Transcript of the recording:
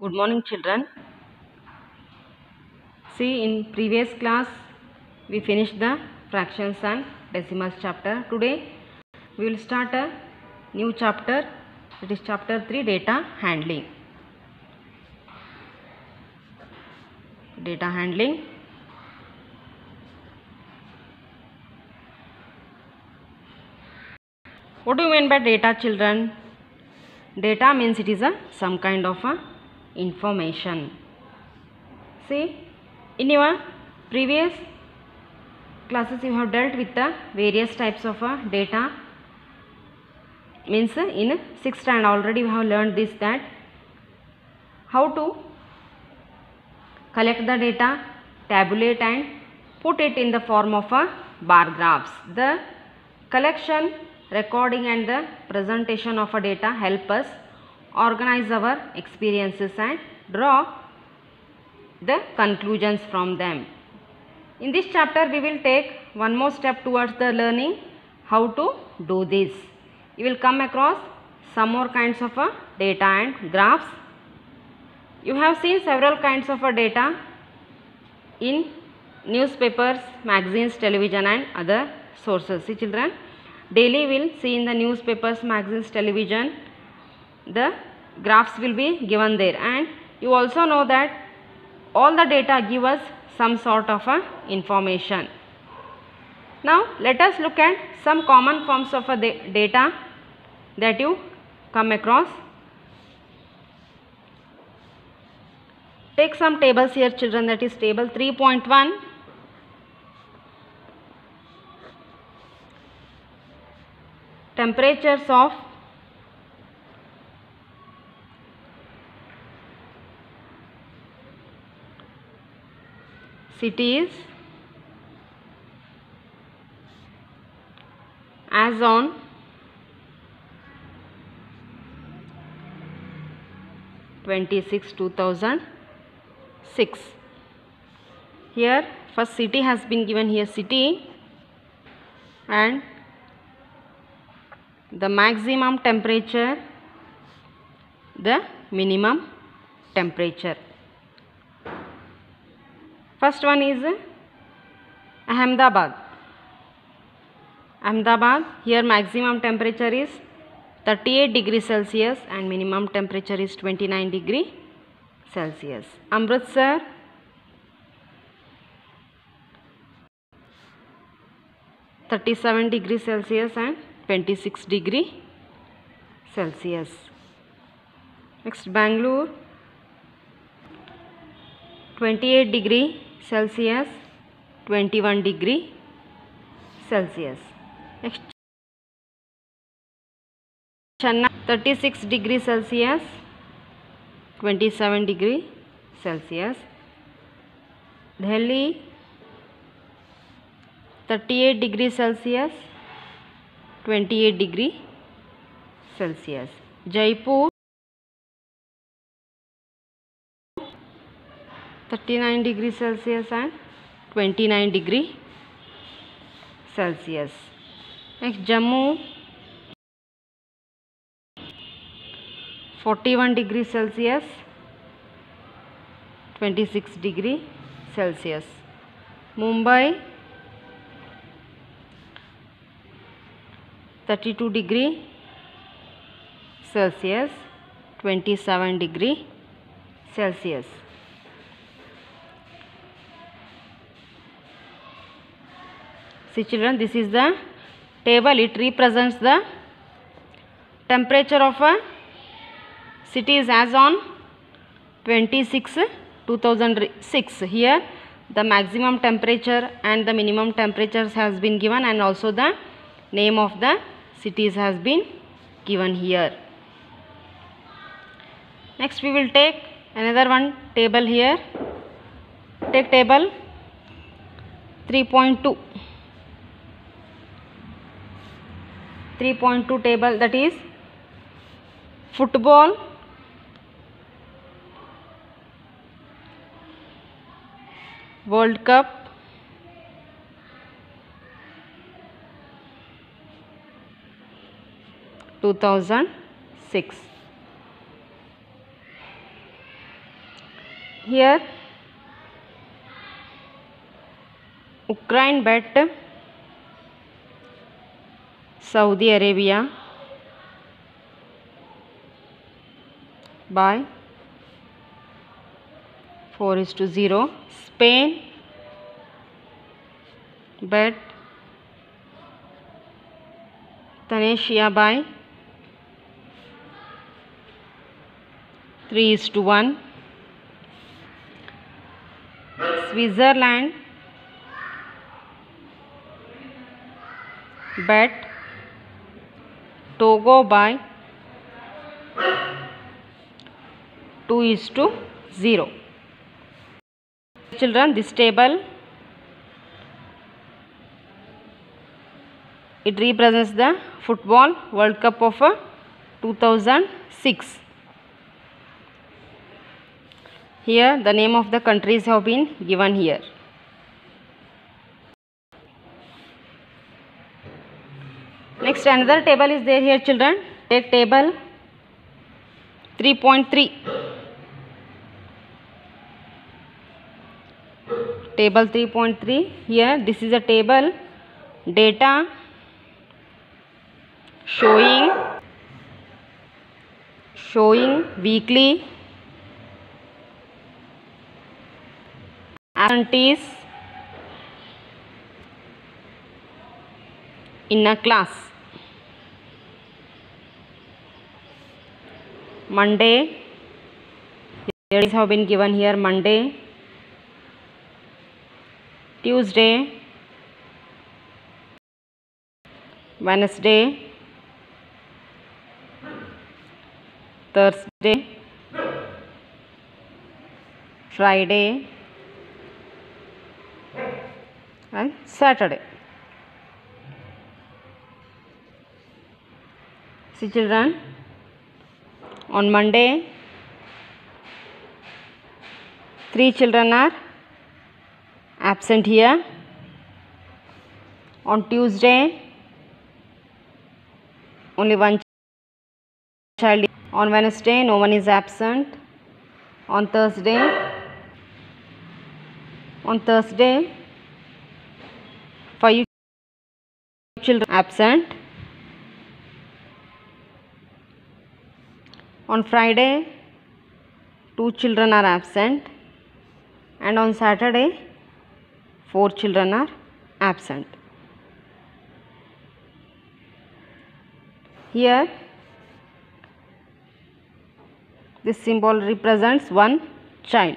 Good morning, children. See, in previous class we finished the fractions and decimals chapter. Today we will start a new chapter. It is chapter 3, data handling. Data handling. What do you mean by data, children? Data means it is some kind of information. See, in your previous classes you have dealt with the various types of data. Means in 6th standard already we have learned this, that how to collect the data, tabulate and put it in the form of bar graphs. The collection, recording and the presentation of a data help us organize our experiences and draw the conclusions from them. In this chapter we will take one more step towards the learning how to do this. You will come across some more kinds of data and graphs. You have seen several kinds of data in newspapers, magazines, television and other sources. See, children, daily we will see in the newspapers, magazines, television, the graphs will be given there, and you also know that all the data give us some sort of information. Now let us look at some common forms of data that you come across. Take some tables here, children. That is table 3.1. Temperatures of cities as on 26/2006. Here first city has been given here, city, and the maximum temperature, the minimum temperature. First one is Ahmedabad. Ahmedabad, here maximum temperature is 38 degrees Celsius and minimum temperature is 29 degrees Celsius. Amritsar, 37 degrees Celsius and 26 degrees Celsius. Next, Bangalore, 28 degrees Celsius, 21 degrees Celsius. Next, Chennai, 36 degrees Celsius, 27 degrees Celsius. Delhi, 38 degrees Celsius, 28 degrees Celsius. Jaipur, 39 degrees Celsius and 29 degrees Celsius. Next, Jammu, 41 degrees Celsius, 26 degrees Celsius. Mumbai, 32 degrees Celsius, 27 degrees Celsius. See, children, this is the table. It represents the temperature of a cities as on 26/2006. Here the maximum temperature and the minimum temperatures has been given, and also the name of the cities has been given here. Next we will take another one table here. Take table 3.2. 3.2 table, that is football, World Cup, (2006). Here Ukraine bet Saudi Arabia by 4-0. Spain bet Tunisia by 3-1. Switzerland bet Togo by 2-0. Children, this table, it represents the Football World Cup of 2006. Here the name of the countries have been given here. Next, another table is there here, children. Take table 3.3. Table 3.3. Here this is a table data showing weekly absentees in a class. Monday, there have been given here Monday, Tuesday, Wednesday, Thursday, Friday and Saturday. See children, on Monday 3 children are absent here. On Tuesday only 1 child. On Wednesday no one is absent. On Thursday 5 children absent. On Friday 2 children are absent, and on Saturday 4 children are absent. Here this symbol represents 1 child.